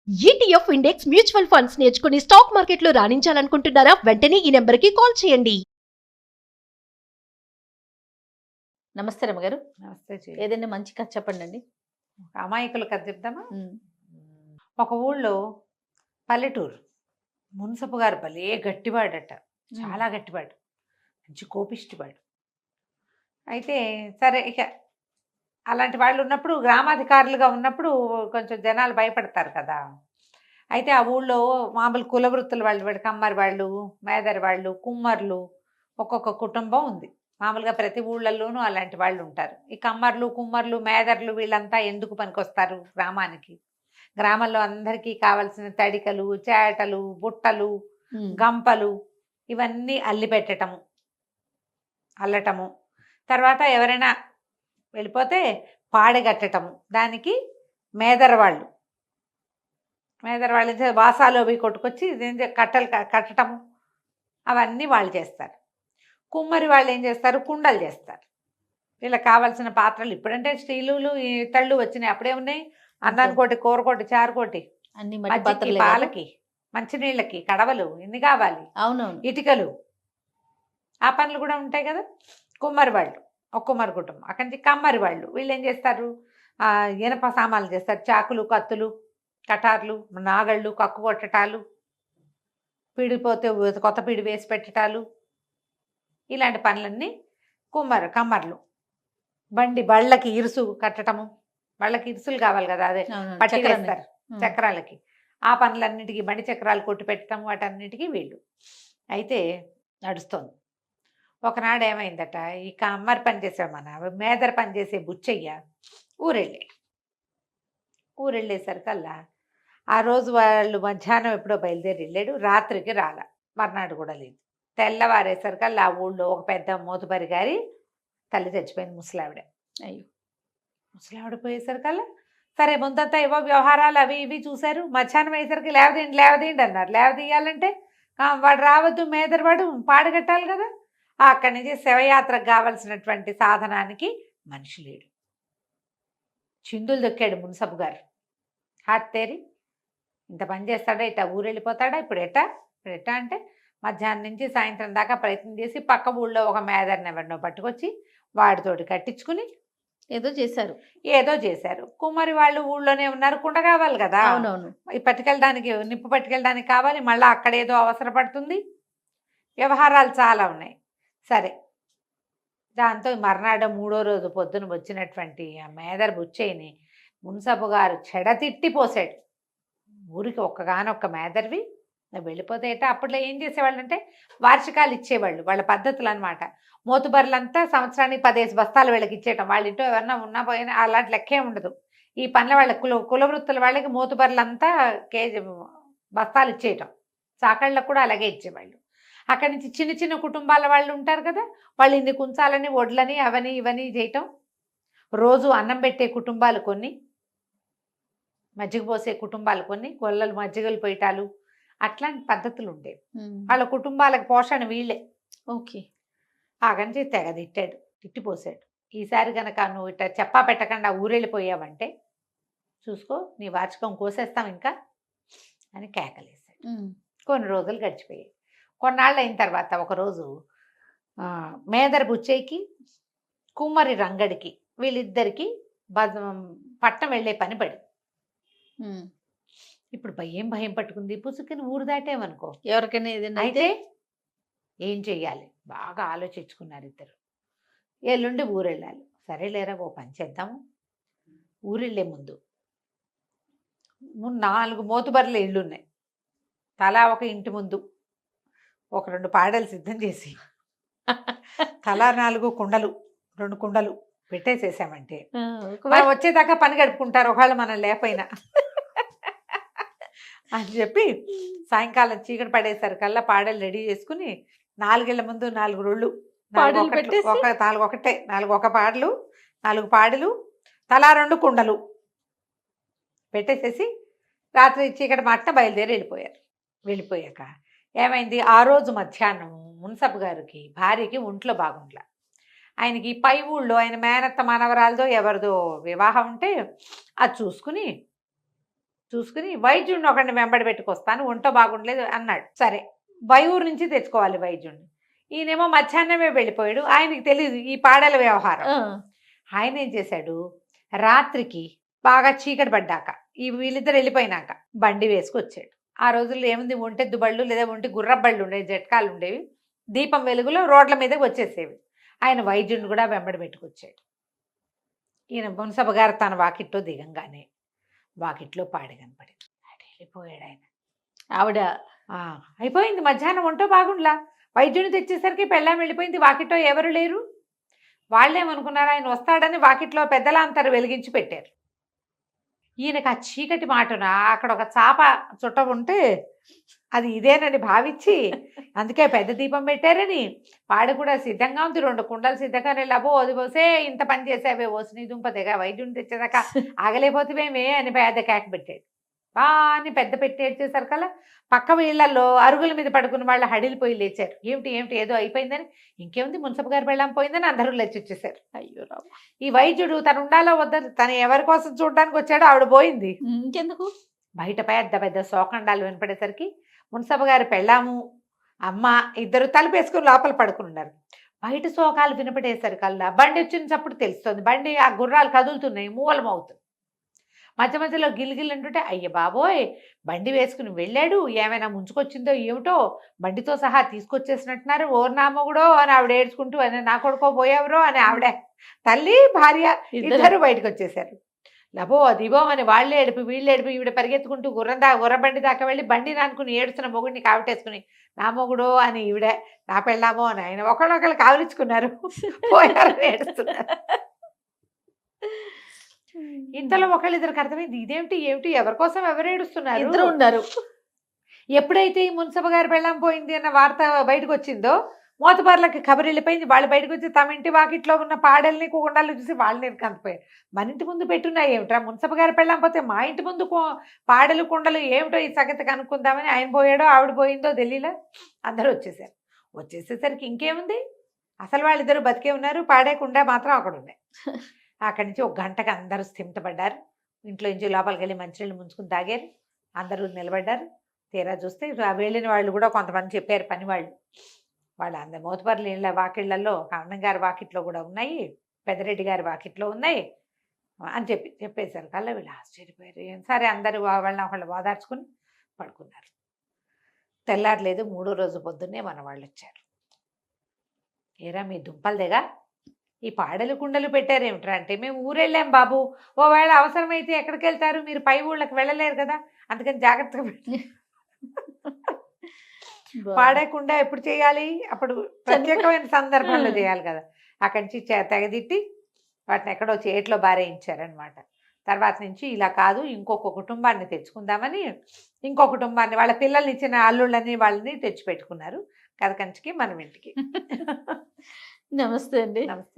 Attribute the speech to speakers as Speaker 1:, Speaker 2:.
Speaker 1: ETF index mutual funds నేర్చుకుని stock మార్కెట్లో రాణించాలనుకుంటున్నారా? వెంటనే ఈ నెంబర్కి కాల్ చేయండి.
Speaker 2: నమస్తే రమ్మగారు.
Speaker 3: నమస్తే జీ.
Speaker 2: ఏదైనా మంచి కథ చెప్పండి.
Speaker 3: అమాయకుల కథ చెప్తామా? ఒక ఊళ్ళో పల్లెటూరు మున్సపు గారు భలే గట్టివాడట, చాలా గట్టివాడు, మంచి కోపిష్టివాడు. అయితే సరే, ఇక అలాంటి వాళ్ళు ఉన్నప్పుడు, గ్రామాధికారులుగా ఉన్నప్పుడు కొంచెం జనాలు భయపడతారు కదా. అయితే ఆ ఊళ్ళో మామూలు కులవృత్తుల వాళ్ళు, కమ్మరి వాళ్ళు, మేదరి వాళ్ళు, కుమ్మర్లు, ఒక్కొక్క కుటుంబం ఉంది. మామూలుగా ప్రతి ఊళ్ళల్లోనూ అలాంటి వాళ్ళు ఉంటారు. ఈ కమ్మర్లు, కుమ్మర్లు, మేదర్లు వీళ్ళంతా ఎందుకు పనికొస్తారు గ్రామానికి? గ్రామంలో అందరికీ కావలసిన తడికలు, చేటలు, బుట్టలు, గంపలు ఇవన్నీ అల్లి పెట్టటము, అల్లటము, తర్వాత ఎవరైనా వెళ్ళిపోతే పాడగట్టటము, దానికి మేదరవాళ్ళు వాసాలు అవి కొట్టుకొచ్చి కట్టలు కట్టటము, అవన్నీ వాళ్ళు చేస్తారు. కుమ్మరి వాళ్ళు ఏం చేస్తారు? కుండలు చేస్తారు. వీళ్ళకి కావాల్సిన పాత్రలు, ఇప్పుడంటే స్టీలు ఇతళ్ళు వచ్చినాయి, అప్పుడే ఉన్నాయి. అన్నానికోటి, కూరకోటి, చారుకోటి, మజ్జిగకి, పాలకి, మంచినీళ్ళకి కడవలు, ఎన్ని కావాలి,
Speaker 2: అవునవును,
Speaker 3: ఇటుకలు, ఆ పనులు కూడా ఉంటాయి కదా. కుమ్మరి వాళ్ళు ఒక కుమ్మరి కుటుంబం. అక్కడి నుంచి కమ్మరి వాళ్ళు, వీళ్ళు ఏం చేస్తారు? ఇనప సామాన్లు చేస్తారు. చాకులు, కత్తులు, కటార్లు, నాగళ్ళు, కక్కు కొట్టటాలు, పీడిపోతే కొత్త పీడి వేసి పెట్టటాలు, ఇలాంటి పనులన్నీ కమ్మర్లు. బళ్ళకి ఇరుసు కట్టటము, బళ్ళకి ఇరుసులు కావాలి కదా, అదే పట్టి వేస్తారు చక్రాలకి, ఆ పనులన్నిటికీ బండి చక్రాలు కొట్టి పెట్టడం, వాటన్నిటికీ వీళ్ళు. అయితే నడుస్తోంది. ఒకనాడు ఏమైందట, ఈ కమ్మరి పని చేసే మేదర పని చేసే బుచ్చయ్య ఊరెళ్ళేసరికల్లా, ఆ రోజు వాళ్ళు మధ్యాహ్నం ఎప్పుడో బయలుదేరి వెళ్ళాడు, రాత్రికి రాల, మర్నాడు కూడా లేదు. తెల్లవారేసరికల్లా ఆ ఊళ్ళో ఒక పెద్ద మోతుబరి గారి తల్లి చచ్చిపోయింది, ముసలావిడ.
Speaker 2: అయ్యో,
Speaker 3: ముసలావిడ పోయేసరికల్లా సరే ముందంతా ఏవో వ్యవహారాలు అవి ఇవి చూశారు. మధ్యాహ్నం అయ్యేసరికి లేవదీయండి అన్నారు. లేవదీయాలంటే వాడు రావద్దు, మేదరవాడు పాడగట్టాలి కదా. అక్కడి నుంచి శవయాత్రకు కావలసినటువంటి సాధనానికి మనిషి లేడు. చిందులు దొక్కాడు మున్సబు గారు. హాత్తేరి, ఇంత పని చేస్తాడా, ఇట్టా ఊరెళ్ళిపోతాడా, ఇప్పుడు ఎట్టా అంటే మధ్యాహ్నం నుంచి సాయంత్రం దాకా ప్రయత్నం చేసి పక్క ఊళ్ళో ఒక మేదర్ని ఎవరినో పట్టుకొచ్చి వాడితోటి కట్టించుకుని
Speaker 2: ఏదో చేశారు. కుమ్మరి వాళ్ళు ఊళ్ళోనే ఉన్నారు, కుండ కావాలి కదా. అవునవును,
Speaker 3: ఈ పట్టుకెళ్ళడానికి, నిప్పు పట్టుకెళ్ళడానికి కావాలి, మళ్ళీ అక్కడేదో అవసరపడుతుంది, వ్యవహారాలు చాలా ఉన్నాయి. సరే, దాంతో మర్నాడు మూడో రోజు పొద్దున వచ్చినటువంటి ఆ మేదర్ బుచ్చయ్యని మున్సబు గారు చెడతిట్టిపోసాడు. ఊరికి ఒక్కగానొక్క మేదర్వి వెళ్ళిపోతే అప్పట్లో ఏం చేసేవాళ్ళు అంటే వార్షికాలు ఇచ్చేవాళ్ళు, వాళ్ళ పద్ధతులు అనమాట. మోతుబర్లంతా సంవత్సరానికి 10 బస్తాలు వీళ్ళకి ఇచ్చేయటం. వాళ్ళ ఇంట్లో ఎవరన్నా ఉన్నా పోయినా అలాంటి లెక్కే ఉండదు. ఈ పనుల వాళ్ళ కులవృత్తుల వాళ్ళకి మోతుబర్లంతా కేజీ బస్తాలు ఇచ్చేయటం. చాకళ్ళకు కూడా అలాగే ఇచ్చేవాళ్ళు. అక్కడి నుంచి చిన్న చిన్న కుటుంబాల వాళ్ళు ఉంటారు కదా, వాళ్ళు ఇన్ని కుంచాలని, వడ్లని, అవని ఇవని చేయటం. రోజు అన్నం పెట్టే కుటుంబాలు కొన్ని, మజ్జిగ పోసే కుటుంబాలు కొన్ని, గొల్లలు మజ్జిగలు పోయటాలు, అట్లాంటి పద్ధతులు ఉండేవి. వాళ్ళ కుటుంబాలకు పోషణ వీళ్ళే.
Speaker 2: ఓకే,
Speaker 3: ఆగంచి తెగ తిట్టాడు, తిట్టిపోసాడు. ఈసారి కనుక నువ్వు ఇట్లా చెప్పా పెట్టకుండా ఊరెళ్ళిపోయావంటే చూసుకో, నీ వార్షికం కోసేస్తాం ఇంకా అని కేకలేశాడు. కొన్ని రోజులు గడిచిపోయాయి. కొన్నాళ్ళు అయిన తర్వాత ఒకరోజు మేదర బుచ్చయ్యకి, కుమ్మరి రంగడికి, వీళ్ళిద్దరికి పట్నం వెళ్ళే పని పడి, ఇప్పుడు భయం పట్టుకుంది. పుసుకుని ఊరు దాటేమనుకో,
Speaker 2: ఎవరికైనా ఏదైనా
Speaker 3: అయితే ఏం చెయ్యాలి బాగా ఆలోచించుకున్నారు ఇద్దరు. ఎల్లుండి ఊరెళ్ళాలి. సరేలేరా, ఓ పని చేద్దాము. ఊరెళ్ళే ముందు 4 మోతుబర్ల ఇళ్ళు ఉన్నాయి. తలా ఒక ఇంటి ముందు ఒక 2 పాడలు సిద్ధం చేసి, తలా 4 కుండలు, 2 కుండలు పెట్టేసేసామంటే వచ్చేదాకా పని గడుపుకుంటారు, ఒకవేళ మనం లేకపోయినా అని చెప్పి సాయంకాలం చీకటి పడేసరికల్లా పాడలు రెడీ చేసుకుని 4 ఇళ్ల ముందు 4 రోళ్ళు, 4 ఒక పాడలు, 4 పాడలు, తలా 2 కుండలు పెట్టేసేసి రాత్రి చీకటి మాట బయలుదేరి వెళ్ళిపోయాక ఏమైంది, ఆ రోజు మధ్యాహ్నం మున్సబు గారికి భార్యకి ఒంట్లో బాగుండలా. ఆయనకి పై ఊళ్ళో ఆయన మేనత్త మనవరాలదో ఎవరిదో వివాహం ఉంటే అది చూసుకుని చూసుకుని వైద్యుడిని ఒకరిని వెంబడి పెట్టుకొస్తాను, ఒంటో బాగుండలేదు అన్నాడు. సరే ఊరు నుంచి తెచ్చుకోవాలి వైద్యుడిని. ఈయనేమో మధ్యాహ్నమే వెళ్ళిపోయాడు, ఆయనకి తెలియదు ఈ పాడల వ్యవహారం. ఆయన ఏం చేశాడు, రాత్రికి బాగా చీకటి పడ్డాక వీళ్ళిద్దరు వెళ్ళిపోయినాక బండి వేసుకొచ్చాడు. ఆ రోజుల్లో ఏముంది, ఒంటెద్దు బళ్ళు లేదా ఒంటి గుర్రబళ్ళు ఉండేవి, జట్కాలు ఉండేవి, దీపం వెలుగులో రోడ్ల మీదకి వచ్చేసేవి. ఆయన వైద్యుడిని కూడా వెంబడి పెట్టుకొచ్చాడు. ఈయన మున్సబ గారు తన వాకిట్లో దిగంగానే వాకిట్లో పాడి కనపడింది. వెళ్ళిపోయాడు ఆయన.
Speaker 2: ఆవిడ
Speaker 3: అయిపోయింది, మధ్యాహ్నం ఒంటో బాగుండ్లా, వైద్యుని తెచ్చేసరికి పెళ్ళాం వెళ్ళిపోయింది, వాకిట్లో ఎవరు లేరు. వాళ్ళేమనుకున్నారు, ఆయన వస్తాడని వాకిట్లో పెద్దలంతరు వెలిగించి పెట్టారు. ఈయనకు ఆ చీకటి మాటన అక్కడ ఒక చాప చుట్ట ఉంటే అది ఇదేనని భావించి అందుకే పెద్ద దీపం పెట్టారని వాడు కూడా సిద్ధంగా ఉంది, 2 కుండలు సిద్ధంగానే లబో అది పోసే ఇంత పని చేసావే ఓసిని దుంపదేగా వైద్యుని తెచ్చేదాకా ఆగలేకపోతేవేమే అని పెద్ద కేక పెట్టాడు. అని పెద్ద పెట్టి ఏడ్చేసరికల్లా పక్క వీళ్ళల్లో అరుగుల మీద పడుకున్న వాళ్ళు హడిలిపోయి లేచారు. ఏమిటి ఏమిటి ఏదో అయిపోయిందని. ఇంకేముంది, మున్సబ్ గారు వెళ్ళాం పోయిందని అందరూ లేచి వచ్చేసారు.
Speaker 2: అయ్యో రామ.
Speaker 3: ఈ వైద్యుడు తను ఉండాలో వద్దని, తను ఎవరి కోసం చూడడానికి వచ్చాడో ఆవిడ పోయింది.
Speaker 2: ఇంకెందుకు,
Speaker 3: బయట పెద్ద పెద్ద శోకండాలు వినపడేసరికి మున్సబ్ గారు పెళ్ళాము అమ్మ ఇద్దరు తలుపేసుకుని లోపల పడుకున్నారు. బయట శోకాలు వినపడేసరికల్లా బండి వచ్చిన చప్పుడు తెలుస్తుంది. బండి ఆ గుర్రాలు కదులుతున్నాయి, మూలమవుతుంది. మధ్య మధ్యలో గిల్గిల్ అంటుంటే అయ్య బాబోయ్ బండి వేసుకుని వెళ్ళాడు, ఏమైనా ముంచుకొచ్చిందో ఏమిటో, బండితో సహా తీసుకొచ్చేసినట్టున్నారు, ఓర్నామగుడో అని ఆవిడ ఏడ్చుకుంటూ, అని నా కొడుకో పోయావరో అని ఆవిడ తల్లి భార్య ఇద్దరు బయటకు వచ్చేసారు. లబో దిబో అని వాళ్ళే ఏడిపి వీళ్ళు ఏడిపి ఈవిడ పరిగెత్తుకుంటూ గుర్రబండి దాకా వెళ్ళి బండి నానుకుని ఏడుస్తున్న మొగుడిని కావిటేసుకుని నా మొగుడో అని ఈవిడ నా పెళ్ళామో అని ఆయన ఒకళ్ళొకళ్ళు కావలించుకున్నారు, పోయారని ఏడుస్తున్నారు. ఇంతలో ఒకళ్ళిద్దరికి అర్థమైంది, ఇదేమిటి ఏమిటి ఎవరి కోసం ఎవరు ఏడుస్తున్నారు,
Speaker 2: ఇద్దరు ఉన్నారు.
Speaker 3: ఎప్పుడైతే ఈ మున్సబ గారు పెళ్ళాం పోయింది అన్న వార్త బయటకు వచ్చిందో మోతబార్లకి కబురు వెళ్ళిపోయింది. వాళ్ళు బయటకు వచ్చి తమ ఇంటి వాకిట్లో ఉన్న పాడల్ని కుండాలు చూసి వాళ్ళని కందిపోయారు. మన ఇంటి ముందు పెట్టున్నాయి ఏమిట్రా, మున్సబ గారు పెళ్ళాం పోతే మా ఇంటి ముందు పాడలు కుండలు ఏమిటో ఈ సంగతి కనుక్కుందామని ఆయన పోయాడో ఆవిడ పోయిందో ఢిల్లీలో అందరూ వచ్చేసారు. వచ్చేసేసరికి ఇంకేముంది, అసలు వాళ్ళిద్దరూ బతికే ఉన్నారు, పాడే కుండ మాత్రం అక్కడ ఉన్నాయి. అక్కడి నుంచి 1 గంటకు అందరూ స్థిమితపడ్డారు. ఇంట్లో నుంచి లోపలికి వెళ్ళి మంచినీళ్ళు ముంచుకుని తాగారు, అందరూ నిలబడ్డారు. తీరా చూస్తే వెళ్ళిన వాళ్ళు కూడా కొంతమంది చెప్పారు, పని వాళ్ళు అందరు మోతపర్లు ఇళ్ళ వాకిళ్లలో అన్నం గారి వాకిట్లో కూడా ఉన్నాయి, పెద్దరెడ్డి గారి వాకిట్లో ఉన్నాయి అని చెప్పేశారు. కల్లా వీళ్ళు ఆశ్చర్యపోయారు. సరే అందరూ వాళ్ళని ఒకళ్ళు ఓదార్చుకుని పడుకున్నారు. తెల్లారలేదు, 3వ రోజు పొద్దున్నే మన వాళ్ళు వచ్చారు. ఏరా మీ దుంపలదేగా ఈ పాడలు కుండలు పెట్టారేమిట్రా అంటే, మేము ఊరెళ్ళాం బాబు, ఓవేళ అవసరమైతే ఎక్కడికి వెళ్తారు, మీరు పై ఊళ్ళకి వెళ్ళలేరు కదా, అందుకని జాగ్రత్తగా పెట్టి పాడేకుండా ఎప్పుడు చేయాలి, అప్పుడు ప్రత్యేకమైన సందర్భంలో చేయాలి కదా. అక్కడి నుంచి తెగదిట్టి వాటిని ఎక్కడో చేతిలో బారేయించారనమాట. తర్వాత నుంచి ఇలా కాదు, ఇంకొక కుటుంబాన్ని తెచ్చుకుందామని ఇంకో కుటుంబాన్ని, వాళ్ళ పిల్లల్ని ఇచ్చిన అల్లుళ్ళని వాళ్ళని తెచ్చిపెట్టుకున్నారు కథకంచికి మనం ఇంటికి.
Speaker 2: నమస్తే అండి.
Speaker 3: నమస్తే.